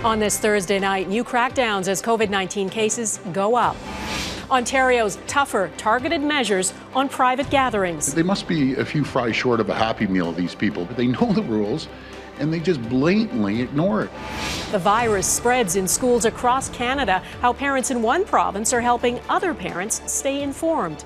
On this Thursday night, new crackdowns as COVID-19 cases go up. Ontario's tougher, targeted measures on private gatherings. They must be a few fries short of a Happy Meal, these people. They know the rules, and they just blatantly ignore it. The virus spreads in schools across Canada. How parents in one province are helping other parents stay informed.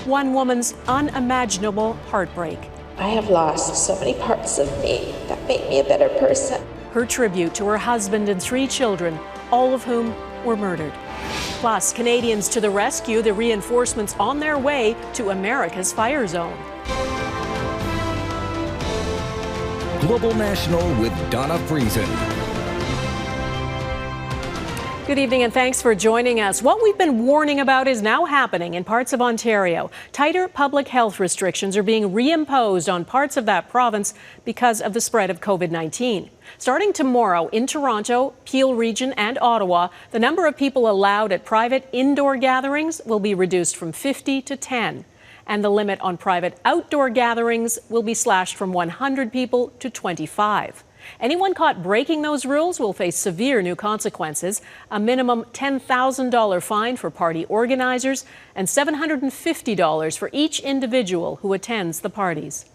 One woman's unimaginable heartbreak. I have lost so many parts of me that made me a better person. Her tribute to her husband and 3 children, all of whom were murdered. Plus, Canadians to the rescue, the reinforcements on their way to America's fire zone. Global National with Donna Friesen. Good evening and thanks for joining us. What we've been warning about is now happening in parts of Ontario. Tighter public health restrictions are being reimposed on parts of that province because of the spread of COVID-19. Starting tomorrow in Toronto, Peel Region and Ottawa, the number of people allowed at private indoor gatherings will be reduced from 50 to 10. And the limit on private outdoor gatherings will be slashed from 100 people to 25. Anyone caught breaking those rules will face severe new consequences, a minimum $10,000 fine for party organizers and $750 for each individual who attends the parties.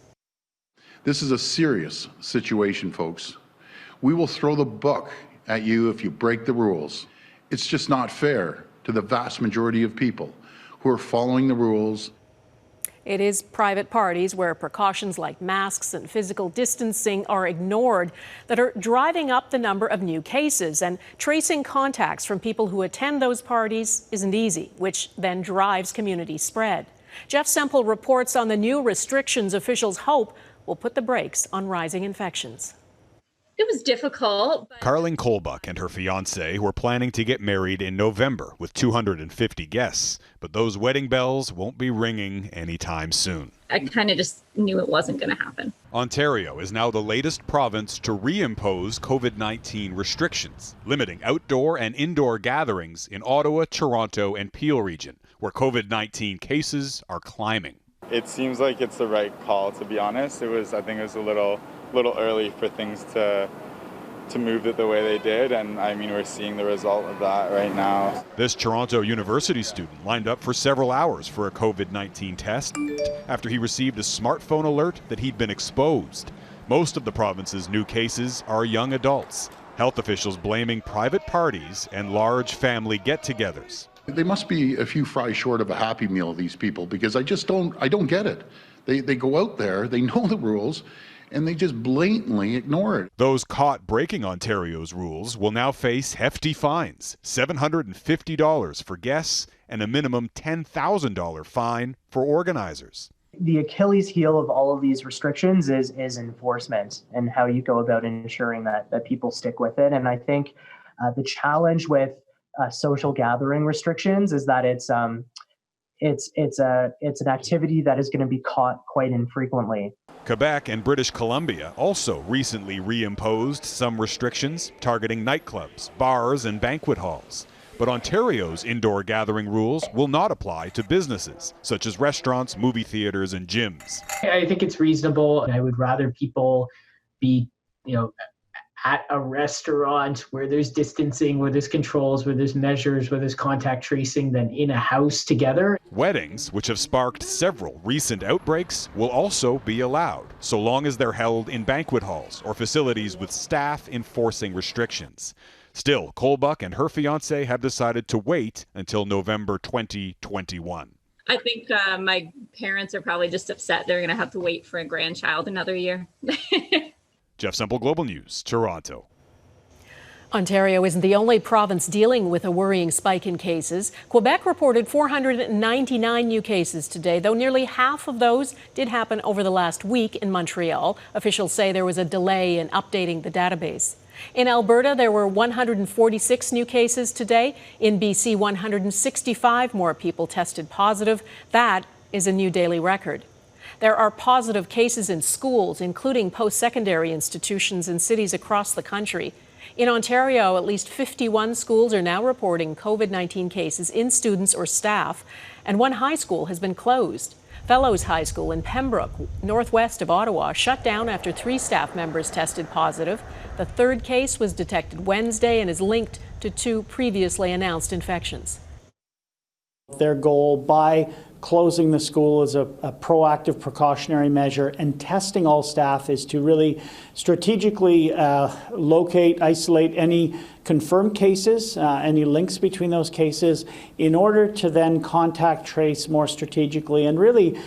This is a serious situation, folks. We will throw the book at you if you break the rules. It's just not fair to the vast majority of people who are following the rules. It is private parties where precautions like masks and physical distancing are ignored that are driving up the number of new cases. And tracing contacts from people who attend those parties isn't easy, which then drives community spread. Jeff Semple reports on the new restrictions officials hope will put the brakes on rising infections. It was difficult. Carling Colbuck and her fiancé were planning to get married in November with 250 guests, but those wedding bells won't be ringing anytime soon. I kind of just knew it wasn't going to happen. Ontario is now the latest province to reimpose COVID-19 restrictions, limiting outdoor and indoor gatherings in Ottawa, Toronto, and Peel Region, where COVID-19 cases are climbing. It seems like it's the right call, to be honest. I think it was a little early for things to move it the way they did, and I mean, we're seeing the result of that right now. This Toronto University student lined up for several hours for a COVID-19 test after he received a smartphone alert that he'd been exposed. Most of the province's new cases are young adults. Health officials blaming private parties and large family get-togethers. They must be a few fries short of a Happy Meal, these people, because I don't get it. They go out there, they know the rules, and they just blatantly ignore it. Those caught breaking Ontario's rules will now face hefty fines, $750 for guests and a minimum $10,000 fine for organizers. The Achilles heel of all of these restrictions is enforcement and how you go about ensuring that people stick with it. And I think the challenge with social gathering restrictions is that it's an activity that is going to be caught quite infrequently. Quebec and British Columbia also recently reimposed some restrictions targeting nightclubs, bars, and banquet halls. But Ontario's indoor gathering rules will not apply to businesses, such as restaurants, movie theaters, and gyms. I think it's reasonable. I would rather people be, at a restaurant where there's distancing, where there's controls, where there's measures, where there's contact tracing than in a house together. Weddings, which have sparked several recent outbreaks, will also be allowed, so long as they're held in banquet halls or facilities with staff enforcing restrictions. Still, Colbuck and her fiancé have decided to wait until November 2021. I think my parents are probably just upset they're going to have to wait for a grandchild another year. Jeff Semple, Global News, Toronto. Ontario isn't the only province dealing with a worrying spike in cases. Quebec reported 499 new cases today, though nearly half of those did happen over the last week in Montreal. Officials say there was a delay in updating the database. In Alberta, there were 146 new cases today. In BC, 165 more people tested positive. That is a new daily record. There are positive cases in schools, including post-secondary institutions in cities across the country. In Ontario, at least 51 schools are now reporting COVID-19 cases in students or staff, and one high school has been closed. Fellows High School in Pembroke, northwest of Ottawa, shut down after 3 staff members tested positive. The third case was detected Wednesday and is linked to 2 previously announced infections. Their goal by closing the school is a proactive precautionary measure, and testing all staff is to really strategically locate, isolate any confirmed cases, any links between those cases, in order to then contact trace more strategically and really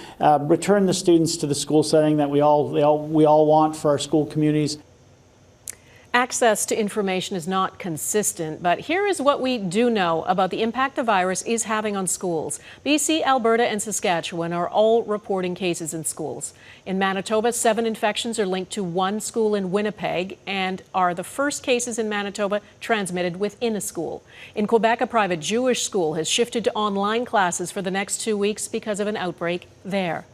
return the students to the school setting that we all want for our school communities. Access to information is not consistent, but here is what we do know about the impact the virus is having on schools. BC, Alberta, and Saskatchewan are all reporting cases in schools. In Manitoba, 7 infections are linked to 1 school in Winnipeg and are the first cases in Manitoba transmitted within a school. In Quebec, a private Jewish school has shifted to online classes for the next 2 weeks because of an outbreak there.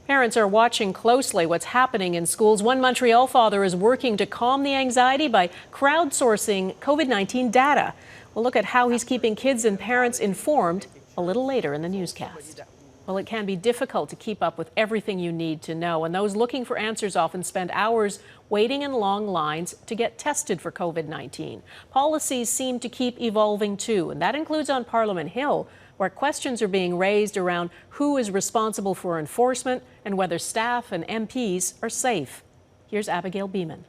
Parents are watching closely what's happening in schools. One Montreal father is working to calm the anxiety by crowdsourcing COVID-19 data. We'll look at how he's keeping kids and parents informed a little later in the newscast. Well, it can be difficult to keep up with everything you need to know, and those looking for answers often spend hours waiting in long lines to get tested for COVID-19. Policies seem to keep evolving too, and that includes on Parliament Hill, where questions are being raised around who is responsible for enforcement and whether staff and MPs are safe. Here's Abigail Bimman.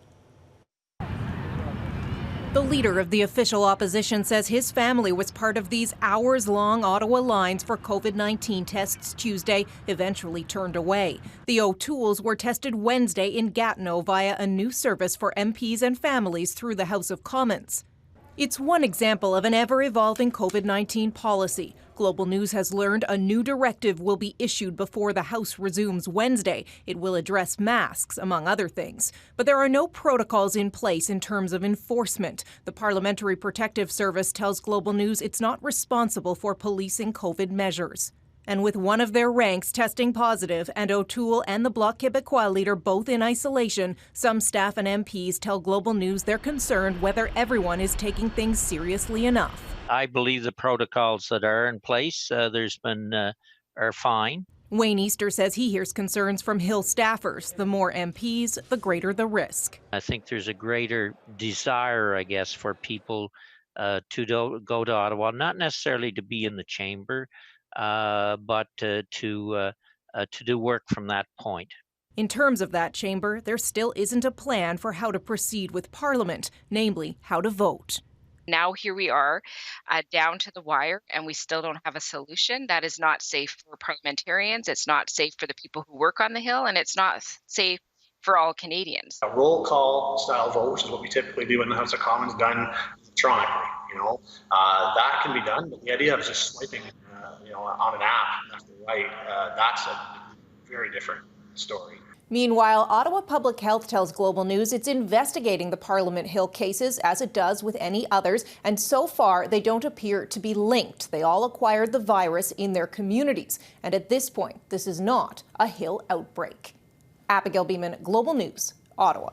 The leader of the official opposition says his family was part of these hours-long Ottawa lines for COVID-19 tests Tuesday, eventually turned away. The O'Tooles were tested Wednesday in Gatineau via a new service for MPs and families through the House of Commons. It's one example of an ever-evolving COVID-19 policy. Global News has learned a new directive will be issued before the House resumes Wednesday. It will address masks, among other things. But there are no protocols in place in terms of enforcement. The Parliamentary Protective Service tells Global News it's not responsible for policing COVID measures. And with one of their ranks testing positive and O'Toole and the Bloc Québécois leader both in isolation, some staff and MPs tell Global News they're concerned whether everyone is taking things seriously enough. I believe the protocols that are in place are fine. Wayne Easter says he hears concerns from Hill staffers. The more MPs, the greater the risk. I think there's a greater desire, I guess, for people to go to Ottawa, not necessarily to be in the chamber, but to do work from that point. In terms of that chamber, there still isn't a plan for how to proceed with Parliament, namely how to vote. Now here we are down to the wire, and we still don't have a solution. That is not safe for parliamentarians. It's not safe for the people who work on the Hill, and it's not safe for all Canadians. A roll call style vote, which is what we typically do in the House of Commons, done electronically. That can be done, but the idea of just swiping on an app left or right, that's a very different story. Meanwhile, Ottawa Public Health tells Global News it's investigating the Parliament Hill cases as it does with any others, and so far they don't appear to be linked. They all acquired the virus in their communities, and at this point, this is not a Hill outbreak. Abigail Bimman, Global News, Ottawa.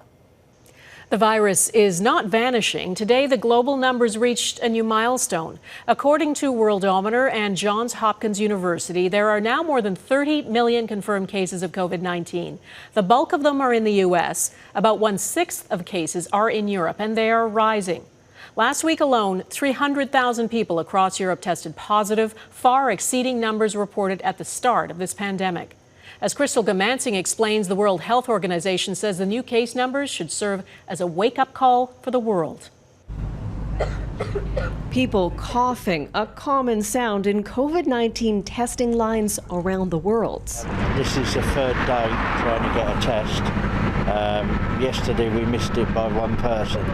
The virus is not vanishing. Today, the global numbers reached a new milestone. According to Worldometer and Johns Hopkins University, there are now more than 30 million confirmed cases of COVID-19. The bulk of them are in the U.S. About 1/6 of cases are in Europe, and they are rising. Last week alone, 300,000 people across Europe tested positive, far exceeding numbers reported at the start of this pandemic. As Crystal Goomansingh explains, the World Health Organization says the new case numbers should serve as a wake-up call for the world. People coughing, a common sound in COVID-19 testing lines around the world. This is the third day trying to get a test. Yesterday we missed it by one person,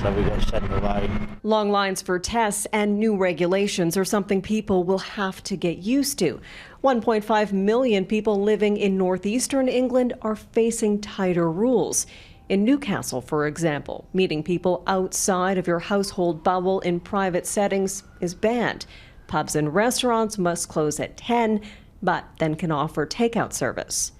so we got sent away. Long lines for tests and new regulations are something people will have to get used to. 1.5 million people living in northeastern England are facing tighter rules. In Newcastle, for example, meeting people outside of your household bubble in private settings is banned. Pubs and restaurants must close at 10, but then can offer takeout service.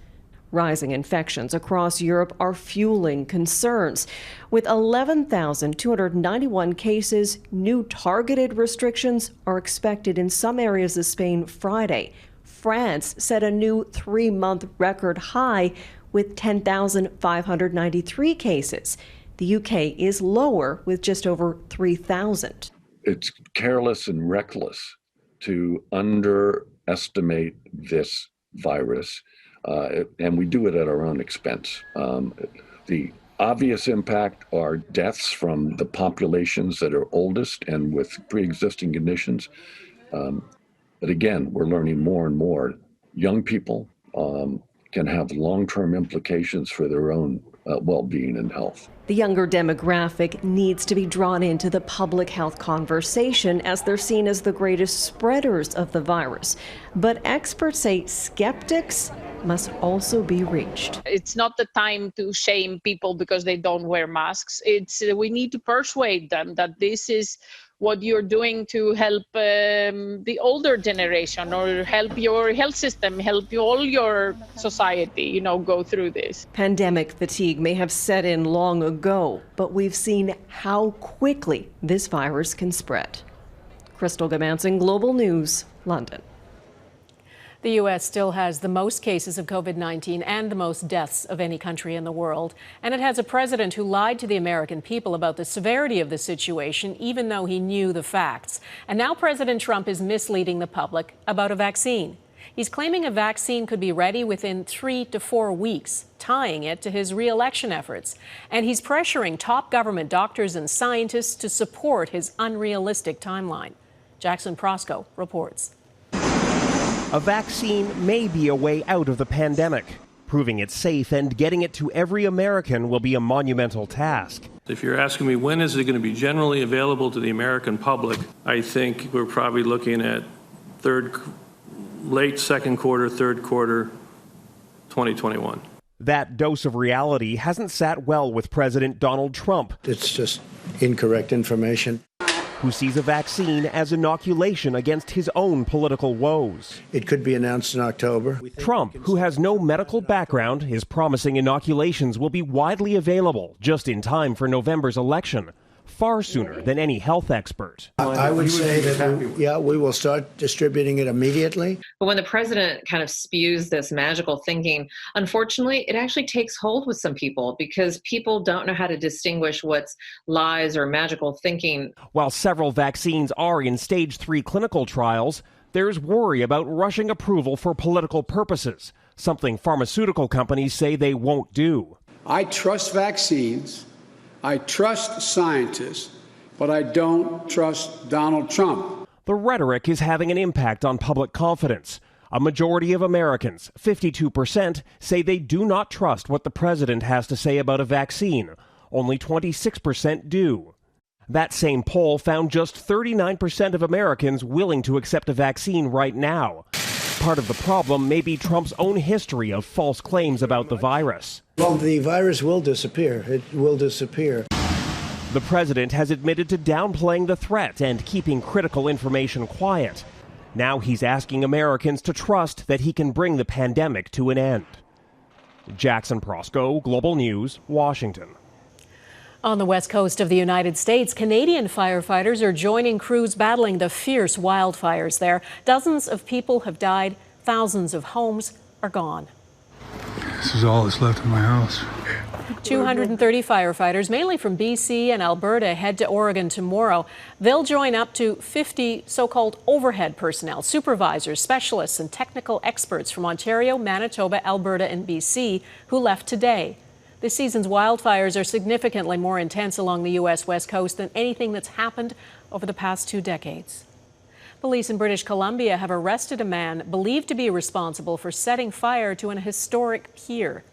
Rising infections across Europe are fueling concerns. With 11,291 cases, new targeted restrictions are expected in some areas of Spain Friday. France set a new 3-month record high with 10,593 cases. The UK is lower with just over 3,000. It's careless and reckless to underestimate this virus, and we do it at our own expense. The obvious impact are deaths from the populations that are oldest and with pre-existing conditions. But again, we're learning more and more. Young people can have long-term implications for their own well-being and health. The younger demographic needs to be drawn into the public health conversation as they're seen as the greatest spreaders of the virus. But experts say skeptics must also be reached. It's not the time to shame people because they don't wear masks. We need to persuade them that this is what you're doing to help the older generation, or help your health system, help all your society, go through this. Pandemic fatigue may have set in long ago, but we've seen how quickly this virus can spread. Crystal Goomansingh, Global News, London. The U.S. still has the most cases of COVID-19 and the most deaths of any country in the world. And it has a president who lied to the American people about the severity of the situation, even though he knew the facts. And now President Trump is misleading the public about a vaccine. He's claiming a vaccine could be ready within 3 to 4 weeks, tying it to his re-election efforts. And he's pressuring top government doctors and scientists to support his unrealistic timeline. Jackson Proskow reports. A vaccine may be a way out of the pandemic. Proving it's safe and getting it to every American will be a monumental task. If you're asking me when is it going to be generally available to the American public, I think we're probably looking at late second quarter, third quarter, 2021. That dose of reality hasn't sat well with President Donald Trump. It's just incorrect information. Who sees a vaccine as inoculation against his own political woes. It could be announced in October. Trump, who has no medical background, is promising inoculations will be widely available just in time for November's election, far sooner than any health expert. I would say that, we will start distributing it immediately. But when the president kind of spews this magical thinking, unfortunately, it actually takes hold with some people because people don't know how to distinguish what's lies or magical thinking. While several vaccines are in stage 3 clinical trials, there's worry about rushing approval for political purposes, something pharmaceutical companies say they won't do. I trust vaccines. I trust scientists, but I don't trust Donald Trump. The rhetoric is having an impact on public confidence. A majority of Americans, 52%, say they do not trust what the president has to say about a vaccine. Only 26% do. That same poll found just 39% of Americans willing to accept a vaccine right now. Part of the problem may be Trump's own history of false claims about the virus. Well, the virus will disappear. It will disappear. The president has admitted to downplaying the threat and keeping critical information quiet. Now he's asking Americans to trust that he can bring the pandemic to an end. Jackson Proskow, Global News, Washington. On the west coast of the United States, Canadian firefighters are joining crews battling the fierce wildfires there. Dozens of people have died. Thousands of homes are gone. This is all that's left of my house. 230 firefighters, mainly from BC and Alberta, head to Oregon tomorrow. They'll join up to 50 so-called overhead personnel, supervisors, specialists, and technical experts from Ontario, Manitoba, Alberta, and BC who left today. This season's wildfires are significantly more intense along the U.S. West Coast than anything that's happened over the past 2 decades. Police in British Columbia have arrested a man believed to be responsible for setting fire to an historic pier.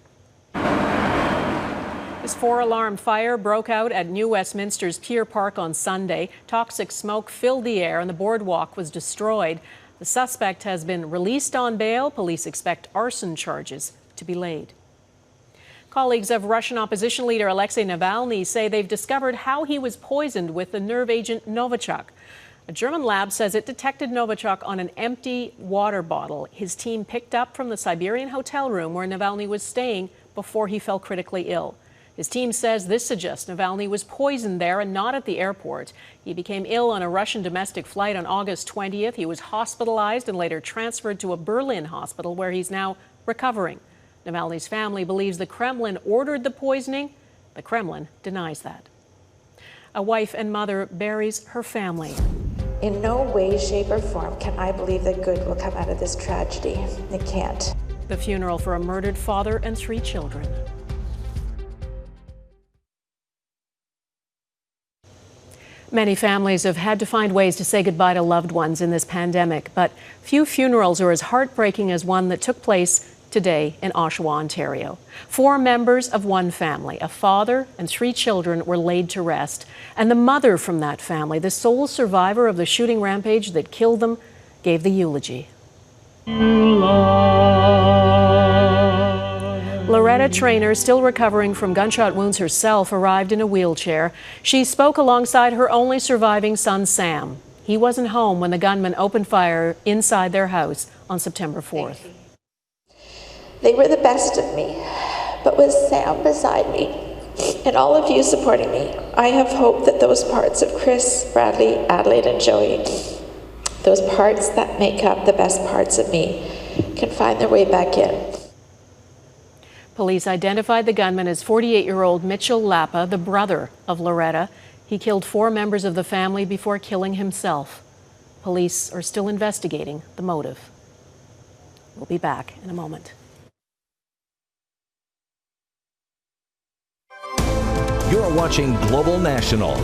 This 4-alarm fire broke out at New Westminster's Pier Park on Sunday. Toxic smoke filled the air and the boardwalk was destroyed. The suspect has been released on bail. Police expect arson charges to be laid. Colleagues of Russian opposition leader Alexei Navalny say they've discovered how he was poisoned with the nerve agent Novichok. A German lab says it detected Novichok on an empty water bottle his team picked up from the Siberian hotel room where Navalny was staying before he fell critically ill. His team says this suggests Navalny was poisoned there and not at the airport. He became ill on a Russian domestic flight on August 20th. He was hospitalized and later transferred to a Berlin hospital where he's now recovering. Navalny's family believes the Kremlin ordered the poisoning. The Kremlin denies that. A wife and mother buries her family. In no way, shape, or form can I believe that good will come out of this tragedy. It can't. The funeral for a murdered father and 3 children. Many families have had to find ways to say goodbye to loved ones in this pandemic, but few funerals are as heartbreaking as one that took place today in Oshawa, Ontario. 4 members of one family, a father and 3 children, were laid to rest. And the mother from that family, the sole survivor of the shooting rampage that killed them, gave the eulogy. Loretta Traynor, still recovering from gunshot wounds herself, arrived in a wheelchair. She spoke alongside her only surviving son, Sam. He wasn't home when the gunman opened fire inside their house on September 4th. They were the best of me, but with Sam beside me and all of you supporting me, I have hope that those parts of Chris, Bradley, Adelaide, and Joey, those parts that make up the best parts of me, can find their way back in. Police identified the gunman as 48-year-old Mitchell Lapa, the brother of Loretta. He killed 4 members of the family before killing himself. Police are still investigating the motive. We'll be back in a moment. You're watching Global National.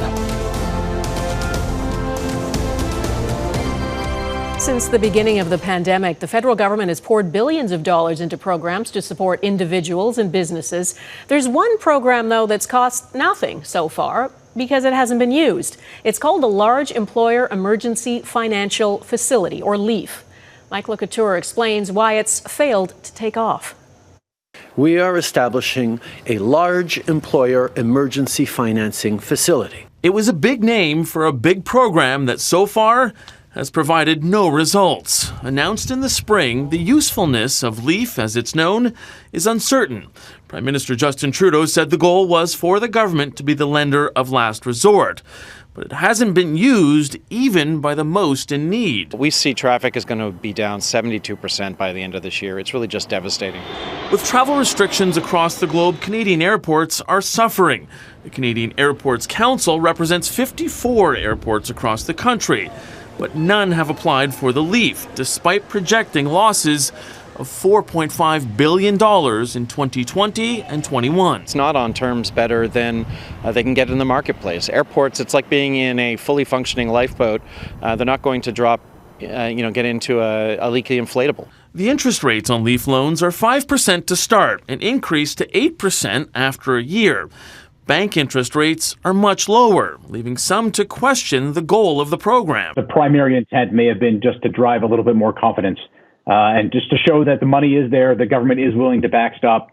Since the beginning of the pandemic, the federal government has poured billions of dollars into programs to support individuals and businesses. There's one program, though, that's cost nothing so far because it hasn't been used. It's called the Large Employer Emergency Financial Facility, or LEAF. Mike Couture explains why it's failed to take off. We are establishing a large employer emergency financing facility. It was a big name for a big program that so far has provided no results. Announced in the spring, the usefulness of LEAF, as it's known, is uncertain. Prime Minister Justin Trudeau said the goal was for the government to be the lender of last resort. But it hasn't been used even by the most in need. We see traffic is going to be down 72% by the end of this year. It's really just devastating. With travel restrictions across the globe, Canadian airports are suffering. The Canadian Airports Council represents 54 airports across the country, but none have applied for the LEAF, despite projecting losses of $4.5 billion in 2020 and 21. It's not on terms better than they can get in the marketplace. Airports, it's like being in a fully functioning lifeboat. They're not going to drop, get into a leaky inflatable. The interest rates on LEAF loans are 5% to start and increase to 8% after a year. Bank interest rates are much lower, leaving some to question the goal of the program. The primary intent may have been just to drive a little bit more confidence and just to show that the money is there, the government is willing to backstop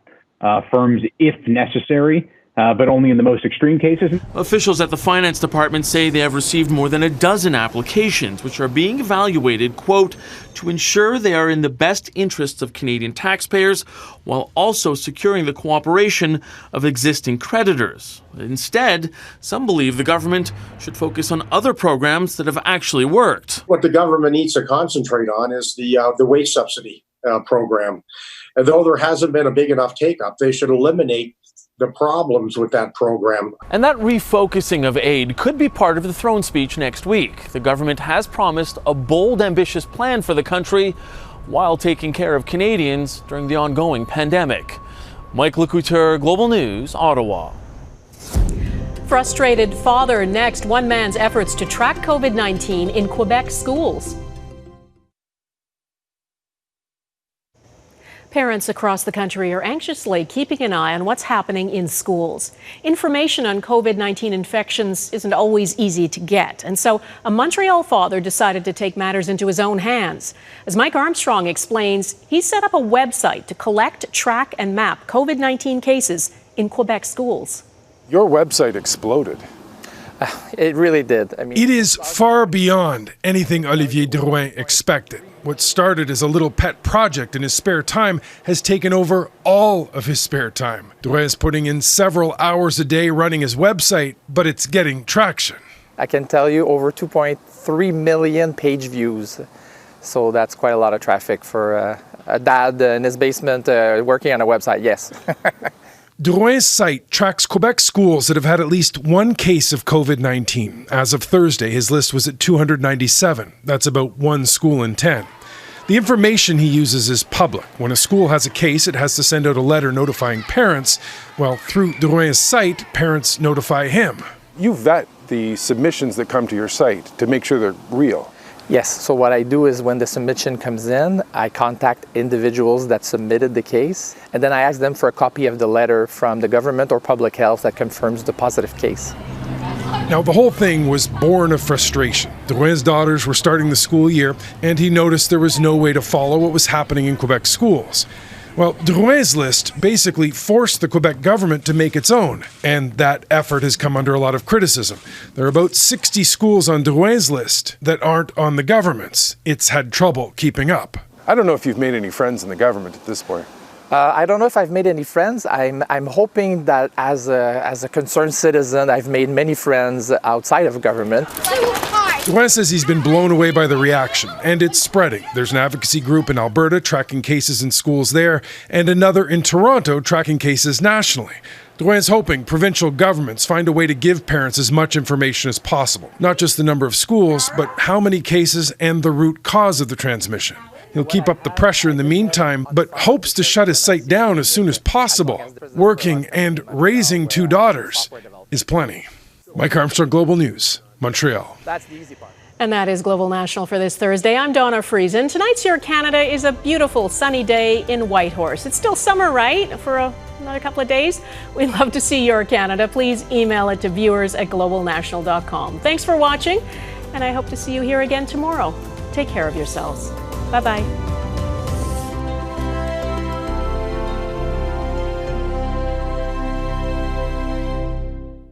firms if necessary, but only in the most extreme cases. Officials at the Finance Department say they have received more than a dozen applications, which are being evaluated, quote, to ensure they are in the best interests of Canadian taxpayers while also securing the cooperation of existing creditors. Instead, some believe the government should focus on other programs that have actually worked. What the government needs to concentrate on is the wage subsidy program. And though there hasn't been a big enough take-up, they should eliminate the problems with that program. And that refocusing of aid could be part of the throne speech next week. The government has promised a bold, ambitious plan for the country while taking care of Canadians during the ongoing pandemic. Mike Couture, Global News, Ottawa. Frustrated father next. One man's efforts to track COVID-19 in Quebec schools. Parents across the country are anxiously keeping an eye on what's happening in schools. Information on COVID-19 infections isn't always easy to get, and so a Montreal father decided to take matters into his own hands. As Mike Armstrong explains, he set up a website to collect, track, and map COVID-19 cases in Quebec schools. Your website exploded. It really did. It is far beyond anything Olivier Drouin expected. What started as a little pet project in his spare time has taken over all of his spare time. Drouin is putting in several hours a day running his website, but it's getting traction. I can tell you over 2.3 million page views. So that's quite a lot of traffic for a dad in his basement working on a website, yes. Drouin's site tracks Quebec schools that have had at least one case of COVID-19. As of Thursday, his list was at 297. That's about one school in 10. The information he uses is public. When a school has a case, it has to send out a letter notifying parents. Well, through Drouin's site, parents notify him. You vet the submissions that come to your site to make sure they're real. Yes, so what I do is when the submission comes in, I contact individuals that submitted the case, and then I ask them for a copy of the letter from the government or public health that confirms the positive case. Now, the whole thing was born of frustration. Drouin's daughters were starting the school year, and he noticed there was no way to follow what was happening in Quebec schools. Well, Drouin's list basically forced the Quebec government to make its own, and that effort has come under a lot of criticism. There are about 60 schools on Drouin's list that aren't on the government's. It's had trouble keeping up. I don't know if you've made any friends in the government at this point. I don't know if I've made any friends. I'm hoping that as a concerned citizen, I've made many friends outside of government. Drouin says he's been blown away by the reaction, and it's spreading. There's an advocacy group in Alberta tracking cases in schools there, and another in Toronto tracking cases nationally. Drouin's hoping provincial governments find a way to give parents as much information as possible. Not just the number of schools, but how many cases and the root cause of the transmission. He'll keep up the pressure in the meantime, but hopes to shut his site down as soon as possible. Working and raising 2 daughters is plenty. Mike Armstrong, Global News, Montreal. That's the easy part. And that is Global National for this Thursday. I'm Donna Friesen. Tonight's Your Canada is a beautiful sunny day in Whitehorse. It's still summer, right? For another couple of days. We'd love to see Your Canada. Please email it to viewers@globalnational.com. Thanks for watching, and I hope to see you here again tomorrow. Take care of yourselves. Bye-bye.